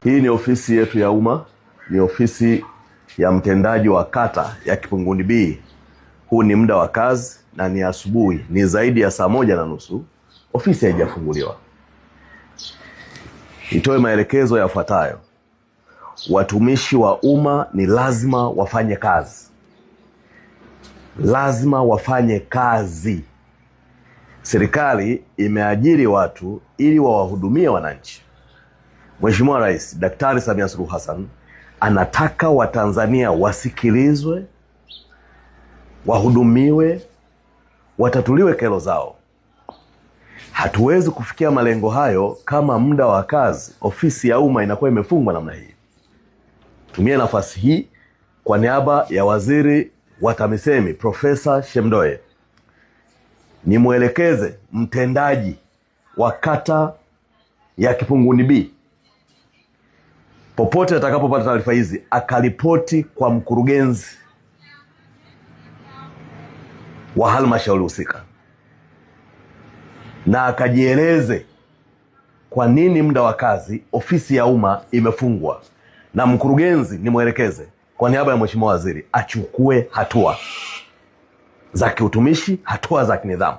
Hii ni ofisi yetu ya umma, ni ofisi ya mtendaji wa kata ya Kipunguni B. Huu ni muda wa kazi na ni asubuhi, ni zaidi ya saa 1:30. Ofisi haijafunguliwa. Nitoe maelekezo yafuatayo. Watumishi wa umma ni lazima wafanye kazi. Lazima wafanye kazi. Serikali imeajiri watu ili wawahudumie wananchi. Mheshimiwa Rais Daktari Samia Suluhu Hassan anataka Watanzania wasikilizwe, wahudumiwe, watatuliwe kero zao. Hatuwezi kufikia malengo hayo kama muda wa kazi ofisi ya umma inakuwa imefungwa namna hii. Tumia nafasi hii kwa niaba ya Waziri wa TAMISEMI Profesa Shemdoe nimwelekeze mtendaji wa kata ya Kipunguni B, popote atakapopata taarifa hizi akaripoti kwa mkurugenzi wa halmashauri husika na akajieleze kwa nini muda wa kazi ofisi ya umma imefungwa, na mkurugenzi nimwelekeze kwa niaba ya Mheshimiwa Waziri achukue hatua za kiutumishi, hatua za kinidhamu.